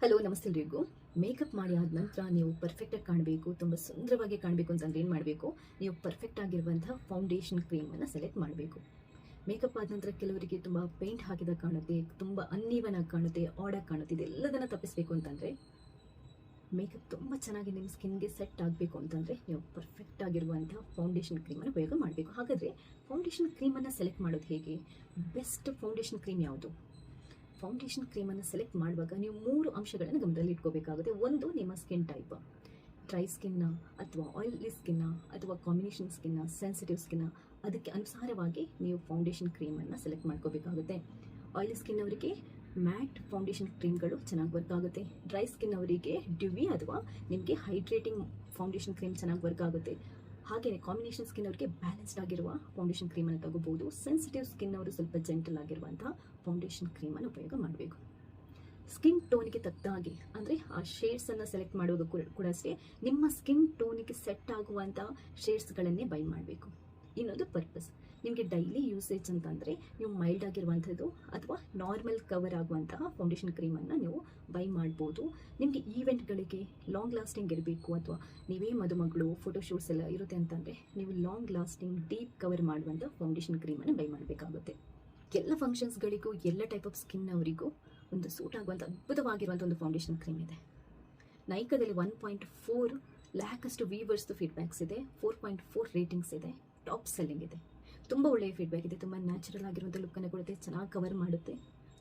Hello ನಮಸ್ತೆ ಎಲ್ರಿಗೂ. Makeup ಮಾಡಿ ಆದ ನಂತರ ನೀವು ಪರ್ಫೆಕ್ಟಾಗಿ ಕಾಣಬೇಕು, ತುಂಬ ಸುಂದರವಾಗಿ ಕಾಣಬೇಕು ಅಂತಂದ್ರೆ ಏನು ಮಾಡಬೇಕು, ನೀವು ಪರ್ಫೆಕ್ಟ್ ಆಗಿರುವಂಥ ಫೌಂಡೇಶನ್ ಕ್ರೀಮನ್ನು ಸೆಲೆಕ್ಟ್ ಮಾಡಬೇಕು. ಮೇಕಪ್ ಆದ ನಂತರ ಕೆಲವರಿಗೆ ತುಂಬ ಪೇಂಟ್ ಹಾಕಿದಾಗ ಕಾಣುತ್ತೆ, ತುಂಬ ಅನ್ನೀವನ್ ಆಗಿ ಕಾಣುತ್ತೆ, ಆಡಾಗಿ ಕಾಣುತ್ತೆ. ಇದೆಲ್ಲದನ್ನು ತಪ್ಪಿಸಬೇಕು ಅಂತಂದರೆ ಮೇಕಪ್ ತುಂಬ ಚೆನ್ನಾಗಿ ನಿಮ್ಮ ಸ್ಕಿನ್ಗೆ ಸೆಟ್ ಆಗಬೇಕು ಅಂತಂದರೆ ನೀವು ಪರ್ಫೆಕ್ಟ್ ಆಗಿರುವಂಥ ಫೌಂಡೇಶನ್ ಕ್ರೀಮನ್ನು ಉಪಯೋಗ ಮಾಡಬೇಕು. ಹಾಗಾದರೆ ಫೌಂಡೇಶನ್ ಕ್ರೀಮನ್ನು ಸೆಲೆಕ್ಟ್ ಮಾಡೋದು ಹೇಗೆ? ಬೆಸ್ಟ್ ಫೌಂಡೇಶನ್ ಕ್ರೀಮ್ ಯಾವುದು? ಫೌಂಡೇಶನ್ ಕ್ರೀಮನ್ನು ಸೆಲೆಕ್ಟ್ ಮಾಡುವಾಗ ನೀವು 3 ಅಂಶಗಳನ್ನು ಗಮನದಲ್ಲಿ ಇಟ್ಕೋಬೇಕಾಗುತ್ತೆ. ಒಂದು, ನಿಮ್ಮ ಸ್ಕಿನ್ ಟೈಪ್, ಡ್ರೈ ಸ್ಕಿನ್ನ ಅಥವಾ ಆಯಿಲಿ ಸ್ಕಿನ್ನ ಅಥವಾ ಕಾಂಬಿನೇಷನ್ ಸ್ಕಿನ್ನ, ಸೆನ್ಸಿಟಿವ್ ಸ್ಕಿನ್ನ, ಅದಕ್ಕೆ ಅನುಸಾರವಾಗಿ ನೀವು ಫೌಂಡೇಶನ್ ಕ್ರೀಮನ್ನು ಸೆಲೆಕ್ಟ್ ಮಾಡ್ಕೋಬೇಕಾಗುತ್ತೆ. ಆಯಿಲಿ ಸ್ಕಿನ್ ಅವರಿಗೆ ಮ್ಯಾಟ್ ಫೌಂಡೇಶನ್ ಕ್ರೀಮ್ಗಳು ಚೆನ್ನಾಗಿ ವರ್ಕ್ ಆಗುತ್ತೆ. ಡ್ರೈ ಸ್ಕಿನ್ ಅವರಿಗೆ ಡ್ಯೂವಿ ಅಥವಾ ನಿಮಗೆ ಹೈಡ್ರೇಟಿಂಗ್ ಫೌಂಡೇಶನ್ ಕ್ರೀಮ್ ಚೆನ್ನಾಗಿ ವರ್ಕ್ ಆಗುತ್ತೆ. ಹಾಗೆಯೇ ಕಾಂಬಿನೇಷನ್ ಸ್ಕಿನ್ ಅವರಿಗೆ ಬ್ಯಾಲೆನ್ಸ್ಡ್ ಆಗಿರುವ ಫೌಂಡೇಶನ್ ಕ್ರೀಮನ್ನು ತಗೋಬಹುದು. ಸೆನ್ಸಿಟಿವ್ ಸ್ಕಿನ್ ಅವರು ಸ್ವಲ್ಪ ಜೆಂಟಲ್ ಆಗಿರುವಂಥ ಫೌಂಡೇಶನ್ ಕ್ರೀಮನ್ನು ಉಪಯೋಗ ಮಾಡಬೇಕು. ಸ್ಕಿನ್ ಟೋನಿಗೆ ತಕ್ಕ ಹಾಗೆ ಅಂದರೆ ಆ ಶೇಡ್ಸನ್ನು ಸೆಲೆಕ್ಟ್ ಮಾಡುವಾಗ ಕೂಡ ಅಷ್ಟೇ ನಿಮ್ಮ ಸ್ಕಿನ್ ಟೋನಿಗೆ ಸೆಟ್ ಆಗುವಂಥ ಶೇಡ್ಸ್ಗಳನ್ನೇ ಬೈ ಮಾಡಬೇಕು. ಇನ್ನೊಂದು ಪರ್ಪಸ್, ನಿಮಗೆ ಡೈಲಿ ಯೂಸೇಜ್ ಅಂತಂದರೆ ನೀವು ಮೈಲ್ಡ್ ಆಗಿರುವಂಥದ್ದು ಅಥವಾ ನಾರ್ಮಲ್ ಕವರ್ ಆಗುವಂತಹ ಫೌಂಡೇಶನ್ ಕ್ರೀಮನ್ನು ನೀವು ಬೈ ಮಾಡ್ಬೋದು. ನಿಮಗೆ ಈವೆಂಟ್ಗಳಿಗೆ ಲಾಂಗ್ ಲಾಸ್ಟಿಂಗ್ ಇರಬೇಕು ಅಥವಾ ನೀವೇ ಮದುಮಗಳು ಫೋಟೋಶೂಟ್ಸ್ ಎಲ್ಲ ಇರುತ್ತೆ ಅಂತಂದರೆ ನೀವು ಲಾಂಗ್ ಲಾಸ್ಟಿಂಗ್ ಡೀಪ್ ಕವರ್ ಮಾಡುವಂಥ ಫೌಂಡೇಶನ್ ಕ್ರೀಮನ್ನು ಬೈ ಮಾಡಬೇಕಾಗುತ್ತೆ. ಎಲ್ಲ ಫಂಕ್ಷನ್ಸ್ಗಳಿಗೂ ಎಲ್ಲ ಟೈಪ್ ಆಫ್ ಸ್ಕಿನ್ ಅವರಿಗೂ ಒಂದು ಸೂಟ್ ಆಗುವಂಥ ಅದ್ಭುತವಾಗಿರುವಂಥ ಒಂದು ಫೌಂಡೇಶನ್ ಕ್ರೀಮ್ ಇದೆ. ನೈಕಾದಲ್ಲಿ 1.4 ಲ್ಯಾಕ್ ಅಷ್ಟು ವೀವರ್ಸ್ದು ಫೀಡ್ಬ್ಯಾಕ್ಸ್ ಇದೆ, 4.4 ರೇಟಿಂಗ್ಸ್ ಇದೆ, ಟಾಪ್ ಸೆಲ್ಲಿಂಗ್ ಇದೆ. ತುಂಬ ಒಳ್ಳೆಯ ಫೀಡ್ಬ್ಯಾಕ್ ಇದೆ, ತುಂಬ ನ್ಯಾಚುರಲ್ ಆಗಿರುವಂಥ ಲುಕ್ಕನ್ನು ಕೊಡುತ್ತೆ, ಚೆನ್ನಾಗಿ ಕವರ್ ಮಾಡುತ್ತೆ,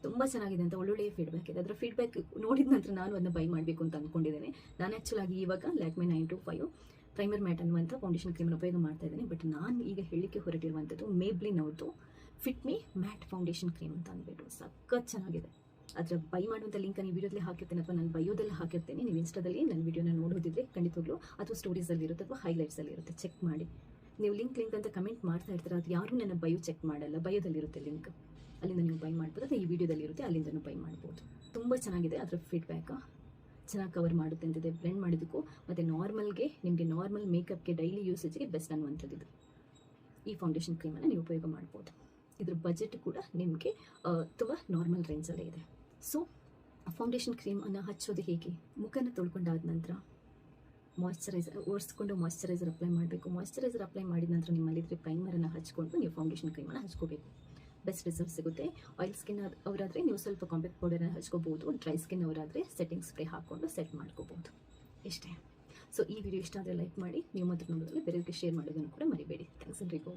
ತುಂಬ ಚೆನ್ನಾಗಿದೆ ಅಂತ ಒಳ್ಳೊಳ್ಳೆಯ ಫೀಡ್ಬ್ಯಾಕ್ ಇದೆ. ಅದರ ಫೀಡ್ಬ್ಯಾಕ್ ನೋಡಿದ ನಂತರ ನಾನು ಅದನ್ನು ಬೈ ಮಾಡಬೇಕು ಅಂತ ಅಂದ್ಕೊಂಡಿದ್ದೇನೆ. ನಾನು ಆ್ಯಕ್ಚುಲಾಗಿ ಇವಾಗ ಲ್ಯಾಕ್ಮೆ 925 ಪ್ರೈಮರ್ ಮ್ಯಾಟ್ ಅನ್ನುವಂಥ ಫೌಂಡೇಶನ್ ಕ್ರೀಮನ್ನು ಉಪಯೋಗ ಮಾಡ್ತಾ ಇದ್ದೇನೆ. ಬಟ್ ನಾನು ಈಗ ಹೇಳಲಿಕ್ಕೆ ಹೊರಟಿರುವಂಥದ್ದು ಮೇಬ್ಲಿನ್ ಅವ್ರದ್ದು fit me mat foundation cream ಅಂತ ಅಂದ್ಬಿಟ್ಟು ಸಖತ್ ಚೆನ್ನಾಗಿದೆ. ಅದರ ಬೈ ಮಾಡುವಂಥ ಲಿಂಕ್ ನೀವು ವಿಡಿಯೋದಲ್ಲಿ ಹಾಕಿರ್ತೇನೆ ಅಥವಾ ನಾನು ಬಯೋದಲ್ಲಿ ಹಾಕಿರ್ತೇನೆ. ನೀವು ಇನ್ಸ್ಟಾದಲ್ಲಿ ನನ್ನ ವಿಡಿಯೋನ ನೋಡೋದಿದ್ರೆ ಖಂಡಿತವಾಗ್ಲೂ ಅಥವಾ ಸ್ಟೋರೀಸಲ್ಲಿ ಇರುತ್ತೆ ಅಥವಾ ಹೈಲೈಟ್ಸಲ್ಲಿ ಇರುತ್ತೆ, ಚೆಕ್ ಮಾಡಿ. ನೀವು ಲಿಂಕ್ ಅಂತ ಕಮೆಂಟ್ ಮಾಡ್ತಾ ಇರ್ತೀರ, ಅದು ಯಾರೂ ನನ್ನ ಬಯೋ ಚೆಕ್ ಮಾಡಲ್ಲ. ಬಯೋದಲ್ಲಿರುತ್ತೆ ಲಿಂಕ್, ಅಲ್ಲಿಂದ ನೀವು ಬೈ ಮಾಡ್ಬೋದು ಅಥವಾ ಈ ವಿಡಿಯೋದಲ್ಲಿ ಇರುತ್ತೆ ಅಲ್ಲಿಂದನೂ ಬೈ ಮಾಡ್ಬೋದು. ತುಂಬ ಚೆನ್ನಾಗಿದೆ. ಅದರ ಫೀಡ್ಬ್ಯಾಕ್ ಚೆನ್ನಾಗಿ ಕವರ್ ಮಾಡುತ್ತೆ ಅಂತಿದೆ. ಬ್ಲೆಂಡ್ ಮಾಡಿದ್ದಕ್ಕೂ ಮತ್ತು ನಾರ್ಮಲ್ಗೆ ನಿಮಗೆ ನಾರ್ಮಲ್ ಮೇಕಪ್ಗೆ ಡೈಲಿ ಯೂಸೇಜ್ಗೆ ಬೆಸ್ಟ್ ಅನ್ನುವಂಥದ್ದು ಇದು. ಈ ಫೌಂಡೇಶನ್ ಕ್ರೀಮನ್ನು ನೀವು ಉಪಯೋಗ ಮಾಡ್ಬೋದು. ಇದ್ರ ಬಜೆಟ್ ಕೂಡ ನಿಮಗೆ ತುಂಬ ನಾರ್ಮಲ್ ರೇಂಜಲ್ಲೇ ಇದೆ. ಸೊ ಫೌಂಡೇಶನ್ ಕ್ರೀಮನ್ನು ಹಚ್ಚೋದು ಹೇಗೆ? ಮುಖನ ತೊಳ್ಕೊಂಡಾದ ನಂತರ ಒರೆಸ್ಕೊಂಡು ಮಾಯ್ಶ್ಚರೈಸರ್ ಅಪ್ಲೈ ಮಾಡಬೇಕು. ಮಾಯ್ಶ್ಚರೈಸರ್ ಅಪ್ಲೈ ಮಾಡಿದ ನಂತರ ನಿಮ್ಮಲ್ಲಿದ್ದರೆ ಪ್ರೈಮರನ್ನು ಹಚ್ಕೊಂಡು ನೀವು ಫೌಂಡೇಶನ್ ಕ್ರೀಮನ್ನು ಹಚ್ಕೋಬೇಕು. ಬೆಸ್ಟ್ ರಿಸಲ್ಟ್ ಸಿಗುತ್ತೆ. ಆಯಿಲ್ ಸ್ಕಿನ್ ಅವರಾದರೆ ನೀವು ಸ್ವಲ್ಪ ಕಾಂಪ್ಯಾಕ್ಟ್ ಪೌಡರನ್ನು ಹಚ್ಕೋಬೋದು. ಡ್ರೈ ಸ್ಕಿನ್ ಅವರಾದರೆ ಸೆಟ್ಟಿಂಗ್ ಸ್ಪ್ರೇ ಹಾಕ್ಕೊಂಡು ಸೆಟ್ ಮಾಡ್ಕೋಬೋದು. ಇಷ್ಟೇ. ಸೊ ಈ ವಿಡಿಯೋ ಇಷ್ಟ ಆದರೆ ಲೈಕ್ ಮಾಡಿ, ನೀವು ಮಾತ್ರ ನೋಡೋದ್ರಲ್ಲಿ ಬೇರೆಯವರಿಗೆ ಶೇರ್ ಮಾಡೋದನ್ನು ಕೂಡ ಮರಿಬೇಡಿ. ಥ್ಯಾಂಕ್ಸ್ ಎಲ್ರಿಗೂ.